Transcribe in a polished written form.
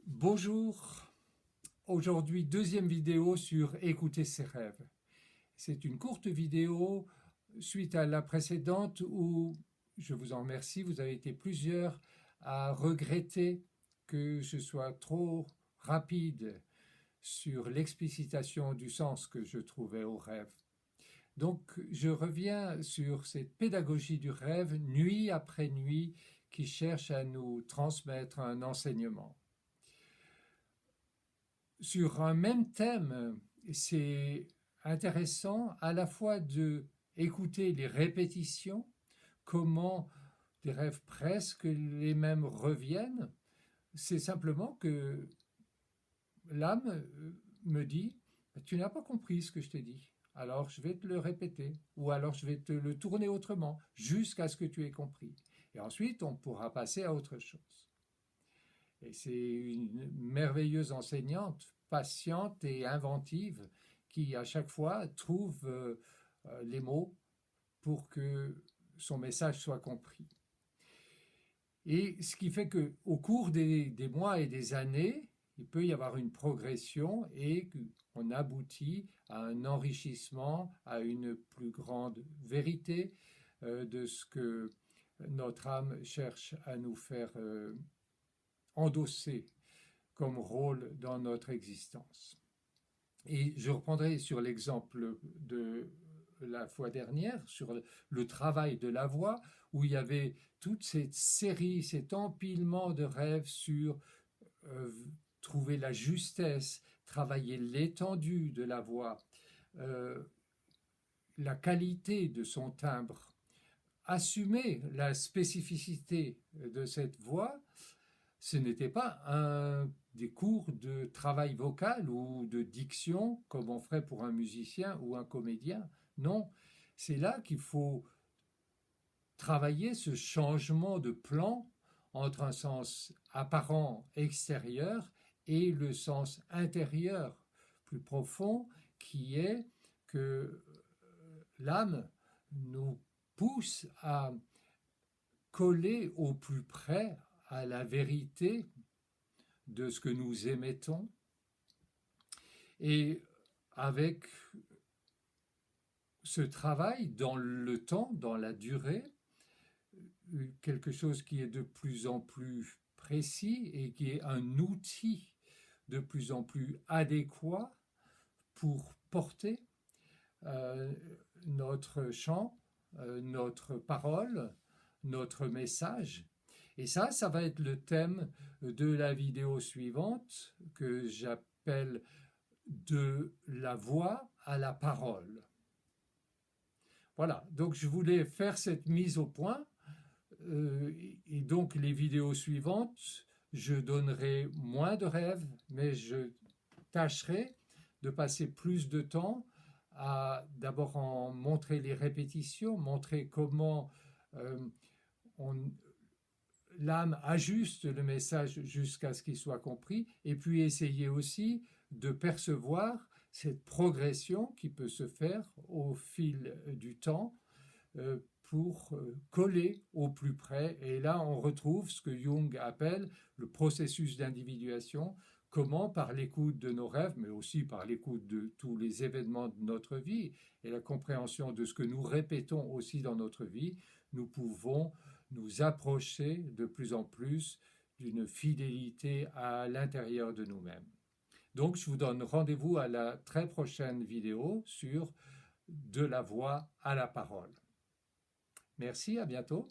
Bonjour, aujourd'hui deuxième vidéo sur écouter ses rêves. C'est une courte vidéo suite à la précédente où, je vous en remercie, vous avez été plusieurs à regretter que je sois trop rapide sur l'explicitation du sens que je trouvais au rêve. Donc je reviens sur cette pédagogie du rêve nuit après nuit qui cherche à nous transmettre un enseignement. Sur un même thème, c'est intéressant à la fois de écouter les répétitions, comment des rêves presque les mêmes reviennent. C'est simplement que l'âme me dit « Tu n'as pas compris ce que je t'ai dit, alors je vais te le répéter, ou alors je vais te le tourner autrement, jusqu'à ce que tu aies compris. Et ensuite, on pourra passer à autre chose. » Et c'est une merveilleuse enseignante, patiente et inventive, qui à chaque fois trouve les mots pour que son message soit compris. Et ce qui fait qu'au cours des mois et des années, il peut y avoir une progression et qu'on aboutit à un enrichissement, à une plus grande vérité de ce que notre âme cherche à nous faire endosser comme rôle dans notre existence. Et je reprendrai sur l'exemple de la fois dernière, sur le travail de la voix, où il y avait toute cette série, cet empilement de rêves sur trouver la justesse, travailler l'étendue de la voix, la qualité de son timbre, assumer la spécificité de cette voix. Ce n'était pas des cours de travail vocal ou de diction comme on ferait pour un musicien ou un comédien. Non, c'est là qu'il faut travailler ce changement de plan entre un sens apparent extérieur et le sens intérieur plus profond qui est que l'âme nous pousse à coller au plus près à la vérité de ce que nous émettons et avec ce travail dans le temps, dans la durée, quelque chose qui est de plus en plus précis et qui est un outil de plus en plus adéquat pour porter notre chant, notre parole, notre message. Et ça va être le thème de la vidéo suivante que j'appelle de la voix à la parole. Voilà, donc je voulais faire cette mise au point et donc les vidéos suivantes, je donnerai moins de rêves, mais je tâcherai de passer plus de temps à d'abord en montrer les répétitions, montrer comment l'âme ajuste le message jusqu'à ce qu'il soit compris, et puis essayer aussi de percevoir cette progression qui peut se faire au fil du temps pour coller au plus près. Et là, on retrouve ce que Jung appelle le processus d'individuation, comment par l'écoute de nos rêves, mais aussi par l'écoute de tous les événements de notre vie et la compréhension de ce que nous répétons aussi dans notre vie, nous pouvons nous approcher de plus en plus d'une fidélité à l'intérieur de nous-mêmes. Donc, je vous donne rendez-vous à la très prochaine vidéo sur de la voix à la parole. Merci, à bientôt.